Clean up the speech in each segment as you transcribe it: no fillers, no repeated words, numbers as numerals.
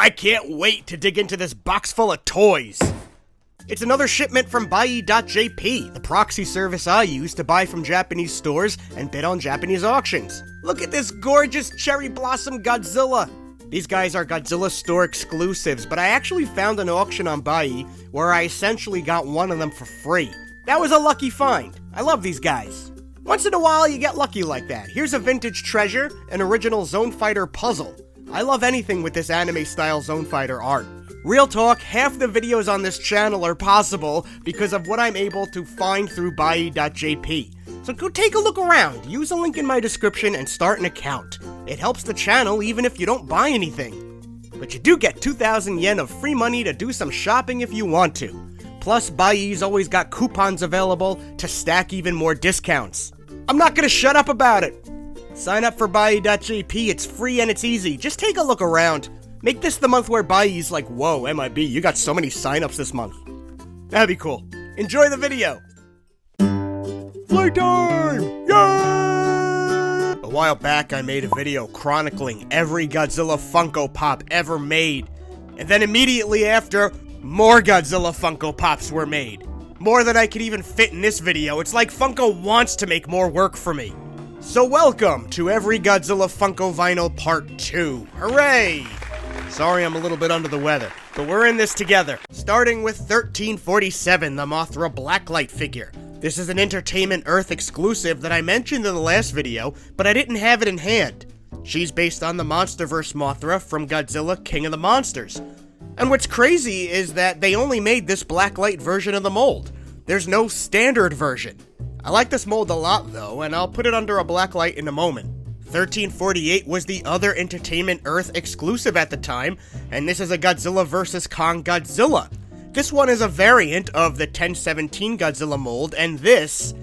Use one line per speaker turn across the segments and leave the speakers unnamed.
I can't wait to dig into this box full of toys. It's another shipment from Buy.jp, the proxy service I use to buy from Japanese stores and bid on Japanese auctions. Look at this gorgeous cherry blossom Godzilla. These guys are Godzilla store exclusives, but I actually found an auction on Buy where I essentially got one of them for free. That was a lucky find. I love these guys. Once in a while you get lucky like that. Here's a vintage treasure, an original Zone Fighter puzzle. I love anything with this anime-style Zone Fighter art. Real talk, half the videos on this channel are possible because of what I'm able to find through Buy.jp. So go take a look around, use a link in my description, and start an account. It helps the channel even if you don't buy anything. But you do get 2,000 yen of free money to do some shopping if you want to. Plus, Buy's always got coupons available to stack even more discounts. I'm not gonna shut up about it. Sign up for Buy.jp, it's free and it's easy. Just take a look around. Make this the month where Buy's like, whoa, MIB, you got so many signups this month. That'd be cool. Enjoy the video. Playtime! Yay! A while back, I made a video chronicling every Godzilla Funko Pop ever made. And then immediately after, more Godzilla Funko Pops were made. More than I could even fit in this video. It's like Funko wants to make more work for me. So welcome to Every Godzilla Funko Vinyl Part 2. Hooray! Sorry I'm a little bit under the weather, but we're in this together. Starting with 1347, the Mothra Blacklight figure. This is an Entertainment Earth exclusive that I mentioned in the last video, but I didn't have it in hand. She's based on the Monsterverse Mothra from Godzilla King of the Monsters. And what's crazy is that they only made this blacklight version of the mold. There's no standard version. I like this mold a lot though, and I'll put it under a blacklight in a moment. 1348 was the other Entertainment Earth exclusive at the time, and this is a Godzilla vs. Kong Godzilla. This one is a variant of the 1017 Godzilla mold, and this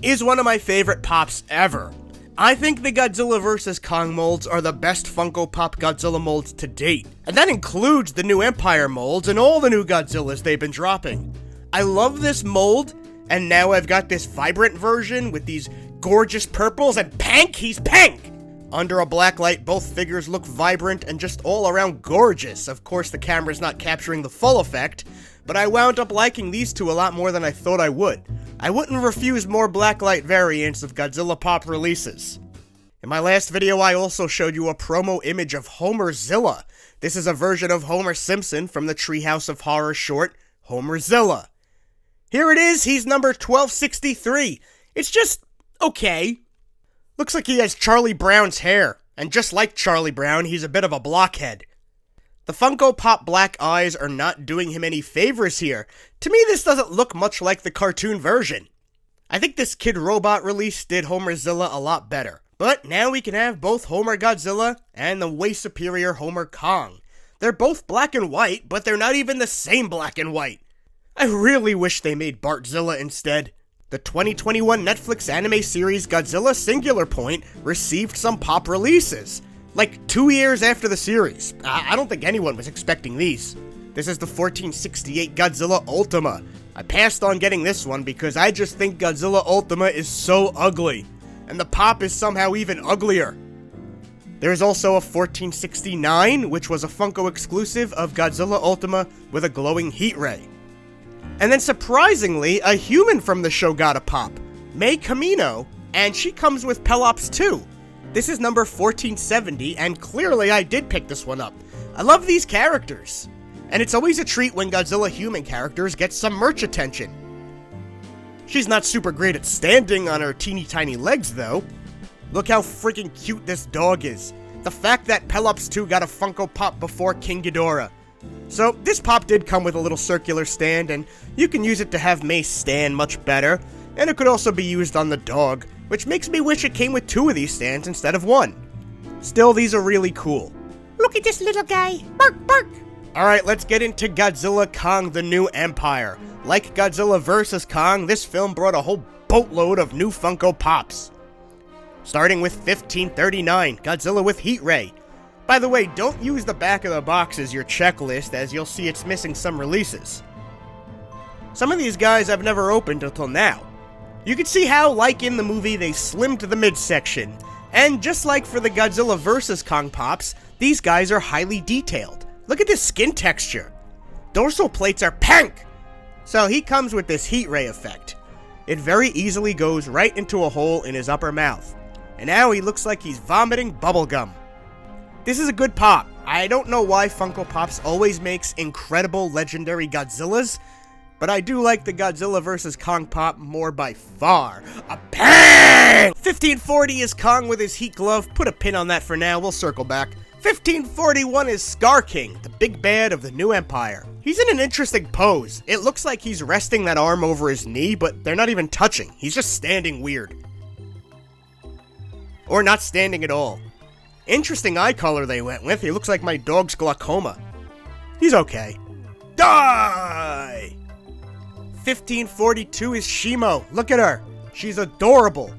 is one of my favorite pops ever. I think the Godzilla vs. Kong molds are the best Funko Pop Godzilla molds to date, and that includes the new Empire molds and all the new Godzillas they've been dropping. I love this mold, and now I've got this vibrant version with these gorgeous purples, and Pank, he's Pank! Under a blacklight, both figures look vibrant and just all around gorgeous. Of course, the camera's not capturing the full effect, but I wound up liking these two a lot more than I thought I would. I wouldn't refuse more blacklight variants of Godzilla Pop releases. In my last video, I also showed you a promo image of Homerzilla. This is a version of Homer Simpson from the Treehouse of Horror short, Homerzilla. Here it is, he's number 1263. It's just okay. Looks like he has Charlie Brown's hair, and just like Charlie Brown, he's a bit of a blockhead. The Funko Pop black eyes are not doing him any favors here. To me, this doesn't look much like the cartoon version. I think this Kid Robot release did Homerzilla a lot better. But now we can have both Homer Godzilla and the way superior Homer Kong. They're both black and white, but they're not even the same black and white. I really wish they made Bartzilla instead. The 2021 Netflix anime series GodzillaSingular Point received some pop releases. Like 2 years after the series. I don't think anyone was expecting these. This is the 1468 Godzilla Ultima. I passed on getting this one because I just think Godzilla Ultima is so ugly. And the pop is somehow even uglier. There's also a 1469, which was a Funko exclusive of Godzilla Ultima with a glowing Heatray. And then surprisingly, a human from the show got a pop, May Camino, and she comes with Pelops too. This is number 1470, and clearly I did pick this one up. I love these characters. And it's always a treat when Godzilla human characters get some merch attention. She's not super great at standing on her teeny tiny legs though. Look how freaking cute this dog is. The fact that Pelops 2 got a Funko Pop before King Ghidorah. So, this pop did come with a little circular stand, and you can use it to have May stand much better, and it could also be used on the dog, which makes me wish it came with 2 of these stands instead of 1. Still, these are really cool. Look at this little guy! Bark, bark! Alright, let's get into Godzilla Kong the New Empire. Like Godzilla vs. Kong, this film brought a whole boatload of new Funko Pops. Starting with 1539, Godzilla with Heatray. By the way, don't use the back of the box as your checklist, as you'll see it's missing some releases. Some of these guys I've never opened until now. You can see how, like in the movie, they slimmed the midsection. And just like for the Godzilla vs. Kong Pops, these guys are highly detailed. Look at this skin texture. Dorsal plates are pink! So he comes with this Heatray effect. It very easily goes right into a hole in his upper mouth. And now he looks like he's vomiting bubblegum. This is a good pop. I don't know why Funko Pops always makes incredible legendary Godzillas, but I do like the Godzilla vs. Kong pop more by far. A bang! 1540 is Kong with his heat glove. Put a pin on that for now, we'll circle back. 1541 is Scar King, the big bad of the new empire. He's in an interesting pose. It looks like he's resting that arm over his knee, but they're not even touching. He's just standing weird. Or not standing at all. Interesting eye color they went with. He looks like my dog's glaucoma. He's okay. Die! 1542 is Shimo. Look at her. She's adorable.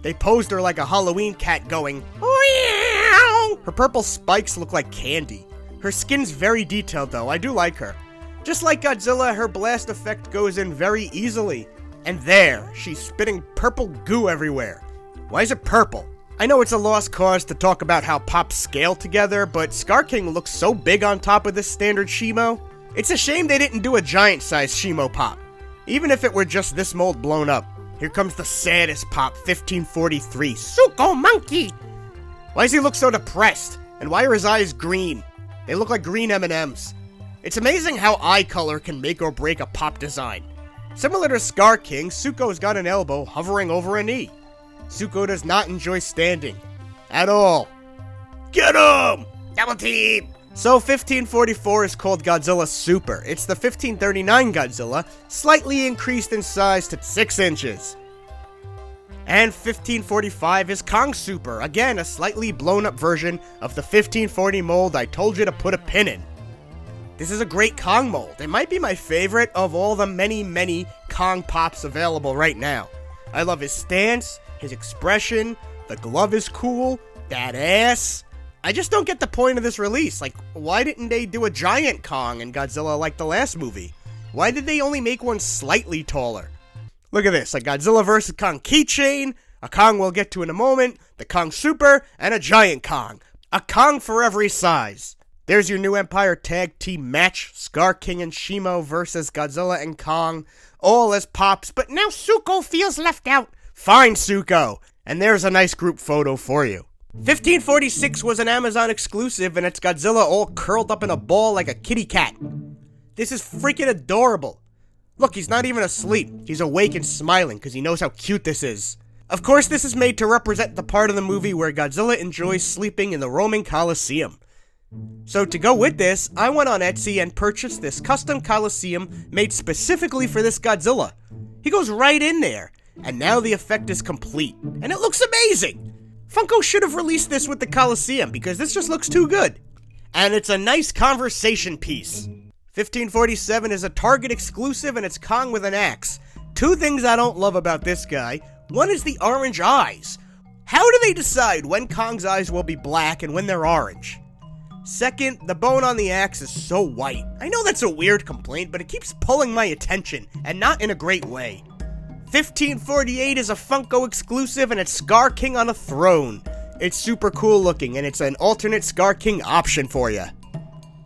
They posed her like a Halloween cat going, meow. Her purple spikes look like candy. Her skin's very detailed though. I do like her. Just like Godzilla, her blast effect goes in very easily. And there, she's spitting purple goo everywhere. Why is it purple? I know it's a lost cause to talk about how pops scale together, but Scar King looks so big on top of this standard Shimo. It's a shame they didn't do a giant-sized Shimo pop, even if it were just this mold blown up. Here comes the saddest pop, 1543, Suko Monkey! Why does he look so depressed? And why are his eyes green? They look like green M&Ms. It's amazing how eye color can make or break a pop design. Similar to Scar King, Suko's got an elbow hovering over a knee. Suko does not enjoy standing. At all. Get him! Double team! So 1544 is called Godzilla Super. It's the 1539 Godzilla, slightly increased in size to 6 inches. And 1545 is Kong Super. Again, a slightly blown up version of the 1540 mold I told you to put a pin in. This is a great Kong mold. It might be my favorite of all the many Kong pops available right now. I love his stance, his expression, the glove is cool, that ass. I just don't get the point of this release. Like, why didn't they do a giant Kong in Godzilla like the last movie? Why did they only make one slightly taller? Look at this, a Godzilla vs. Kong keychain, a Kong we'll get to in a moment, the Kong Super, and a giant Kong. A Kong for every size. There's your new Empire tag team match, Scar King and Shimo versus Godzilla and Kong, all as pops, but now Suko feels left out. Fine, Suko. And there's a nice group photo for you. 1546 was an Amazon exclusive, and it's Godzilla all curled up in a ball like a kitty cat. This is freaking adorable. Look, he's not even asleep. He's awake and smiling because he knows how cute this is. Of course, this is made to represent the part of the movie where Godzilla enjoys sleeping in the Roman Colosseum. So to go with this, I went on Etsy and purchased this custom Colosseum made specifically for this Godzilla. He goes right in there, and now the effect is complete, and it looks amazing! Funko should have released this with the Colosseum because this just looks too good. And it's a nice conversation piece. 1547 is a Target exclusive and it's Kong with an axe. Two things I don't love about this guy. One is the orange eyes. How do they decide when Kong's eyes will be black and when they're orange? Second, the bone on the axe is so white. I know that's a weird complaint, but it keeps pulling my attention, and not in a great way. 1548 is a Funko exclusive and it's Scar King on a throne. It's super cool looking and it's an alternate Scar King option for you.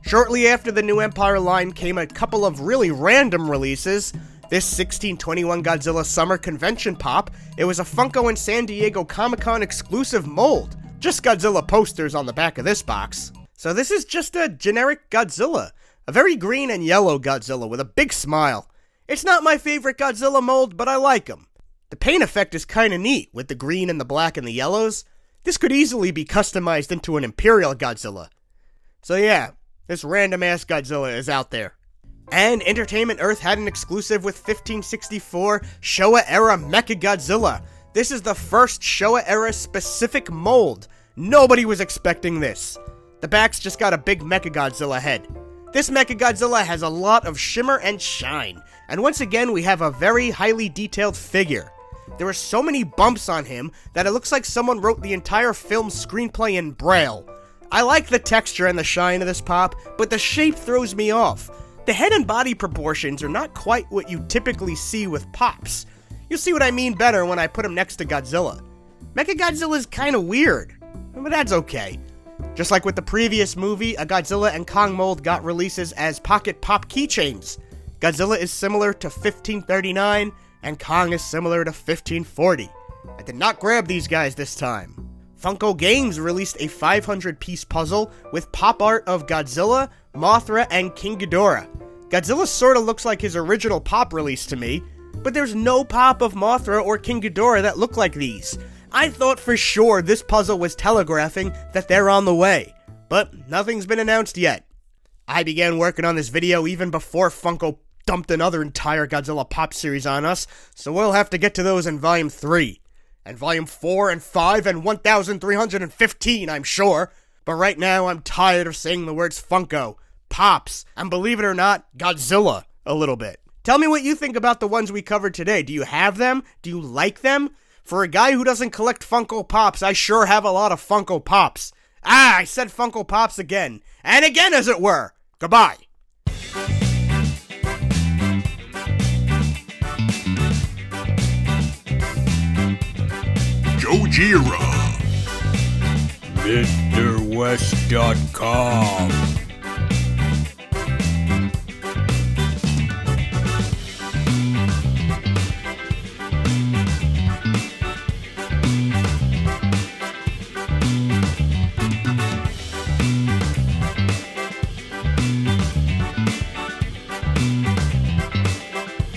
Shortly after the new Empire line came a couple of really random releases. This 1621 Godzilla Summer Convention pop, it was a Funko and San Diego Comic-Con exclusive mold. Just Godzilla posters on the back of this box. So this is just a generic Godzilla. A very green and yellow Godzilla with a big smile. It's not my favorite Godzilla mold, but I like him. The paint effect is kinda neat, with the green and the black and the yellows. This could easily be customized into an Imperial Godzilla. So yeah, this random-ass Godzilla is out there. And Entertainment Earth had an exclusive with 1564 Showa-era Mecha Godzilla. This is the first Showa-era specific mold. Nobody was expecting this. The back's just got a big Mecha Godzilla head. This Mecha Godzilla has a lot of shimmer and shine, and once again we have a very highly detailed figure. There are so many bumps on him that it looks like someone wrote the entire film's screenplay in Braille. I like the texture and the shine of this pop, but the shape throws me off. The head and body proportions are not quite what you typically see with pops. You'll see what I mean better when I put him next to Godzilla. Mecha Godzilla is kinda weird, but that's okay. Just like with the previous movie, a Godzilla and Kong mold got releases as Pocket Pop Keychains. Godzilla is similar to 1539, and Kong is similar to 1540. I did not grab these guys this time. Funko Games released a 500-piece puzzle with pop art of Godzilla, Mothra, and King Ghidorah. Godzilla sorta looks like his original pop release to me, but there's no pop of Mothra or King Ghidorah that look like these. I thought for sure this puzzle was telegraphing that they're on the way, but nothing's been announced yet. I began working on this video even before Funko dumped another entire Godzilla pop series on us, so we'll have to get to those in Volume 3. And Volume 4 and 5 and 1315, I'm sure. But right now, I'm tired of saying the words Funko, Pops, and believe it or not, Godzilla a little bit. Tell me what you think about the ones we covered today. Do you have them? Do you like them? For a guy who doesn't collect Funko Pops, I sure have a lot of Funko Pops. I said Funko Pops again. And again, as it were. Goodbye.
Gojira. MrWest.com